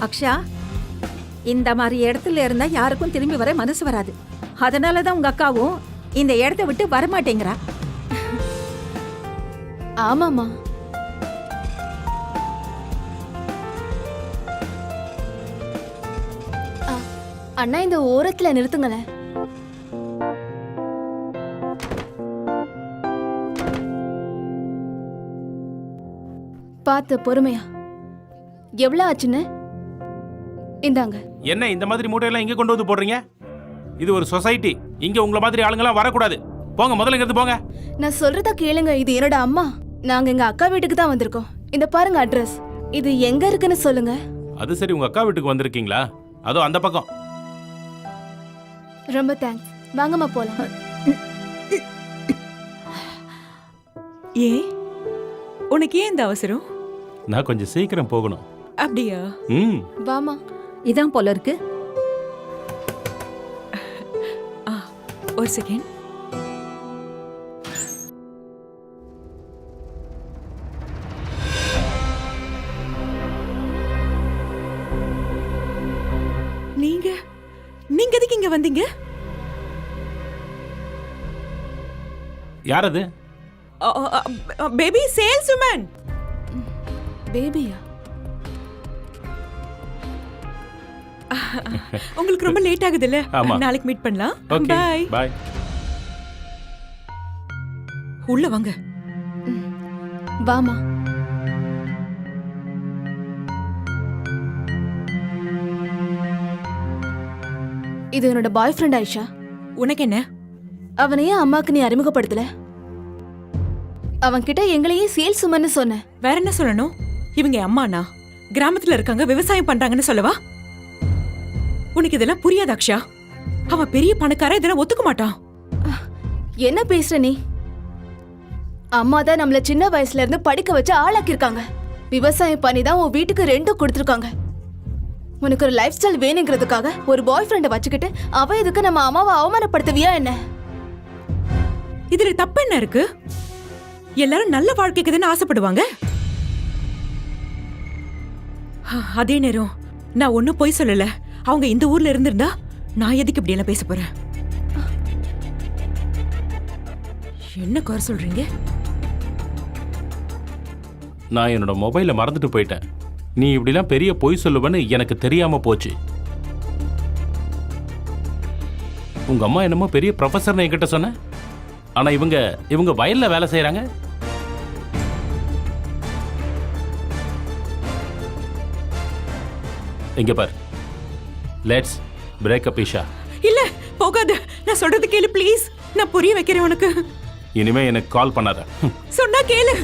அக்ஷா, இந்த மாதிரி இடத்துல இருந்தா யாருக்கும் திரும்பி வர மனசு வராது. அதனாலதான் உங்க அக்காவும் இந்த இடத்த விட்டு வரமாட்டேங்கிறா. ஆமாமா. அண்ணா இந்த ஓரத்துல நிறுத்துங்களேன். பார்த்து பொறுமையா. எவ்வளவு ஆச்சுன்னு? இந்தாங்க. என்ன இந்த மாதிரி மூட்டையெல்லாம் இங்க கொண்டு வந்து போடுறீங்க? இது ஒரு சொசைட்டி. இங்க உங்களை மாதிரி ஆளுங்கெல்லாம் வரக்கூடாது. போங்க, முதல்ல இங்க இருந்து போங்க. நான் சொல்றத கேளுங்க. இது என்னோட அம்மா. நாங்க எங்க அக்கா வீட்டுக்கு தான் வந்திருக்கோம். இந்த பாருங்க அட்ரஸ். இது எங்க இருக்குன்னு சொல்லுங்க. அது சரி, உங்க அக்கா வீட்டுக்கு வந்திருக்கீங்களா? அதோ அந்த பக்கம். ரொம்ப தேங்க்ஸ். வாங்கம்மா போலாம். ஏன் உனக்கு ஏன் இந்த அவசரம்? நான் கொஞ்சம் சீக்கிரம் போகணும். அப்படியா? வாமா. இதான் போல இருக்கு. ஒரு செகண்ட். நீங்க எதுக்கு இங்க வந்தீங்க? யார் அது? Baby salesman. பேபியா? உங்களுக்கு ரொம்ப லேட் ஆகுதுல்ல? ஆமா. நாளைக்கு மீட் பண்ணலாம். Okay, bye. பை. உள்ள வாங்க. வாமா. இது என்னோட பாய் ஃப்ரெண்ட் ஆயிஷா. உனக்கு என்ன? அவனையே அம்மாக்கு நீ அறிமுகப்படுத்தல? அவன் கிட்ட எங்களையே சேல்ஸ் உமன்னு சொன்ன. வேற என்ன சொல்லணும்? இவங்க அம்மானா கிராமத்துல இருக்காங்க, விவசாயம் பண்றாங்கன்னு சொல்லவா? உனக்கு இதெல்லாம் புரியாது அக்ஷா. அவன் பெரிய பணக்கார, இதெல்லாம் ஒத்துக்க மாட்டான். என்ன பேசுற நீ? அம்மா தான் நம்மள சின்ன வயசுல இருந்து படிக்க வச்சு ஆளாக்கிருக்காங்க. விவசாயம் பண்ணி தான் உன் வீட்டுக்கு ரெண்டும் கொடுத்துருக்காங்க. உனக்கு ஒரு லைஃப் ஸ்டைல் வேணுங்கிறதுக்காக ஒரு பாய் ஃப்ரெண்ட வச்சுக்கிட்டு அவ எதுக்கு நம்ம அம்மாவை அவமானப்படுத்துவியா என்ன? இதுல தப்பு என்ன இருக்கு? எல்லாரும் நல்ல வாழ்க்கைக்கு தானே ஆசைப்படுவாங்க. அதே நேரம் நான் ஒன்னும் போய் சொல்லல. அவங்க இந்த ஊர்ல இருந்திருந்தா நான் எதுக்கு இப்படி எல்லாம் பேச போறேன்? என்ன குறை சொல்றீங்க? நான் என்னோட மொபைலை மறந்துட்டு போயிட்டேன். நீ இப்படிலாம் பெரிய பொய் சொல்லுவேன்னு எனக்கு தெரியாம போச்சு. உங்க அம்மா என்னமோ பெரிய ப்ரொஃபஸர்னு என்கிட்ட சொன்ன. ஆனா இவங்க வயல்ல வேலை செய்யறாங்க. இங்க பார், லெட்ஸ் பிரேக் அப் ஈஷா. இல்ல, போகாத. நான் சொல்றது கேளு ப்ளீஸ். நான் புரிய வைக்கிறேன் உனக்கு. இனிமே எனக்கு கால் பண்ணாத. சொன்னா கேளு.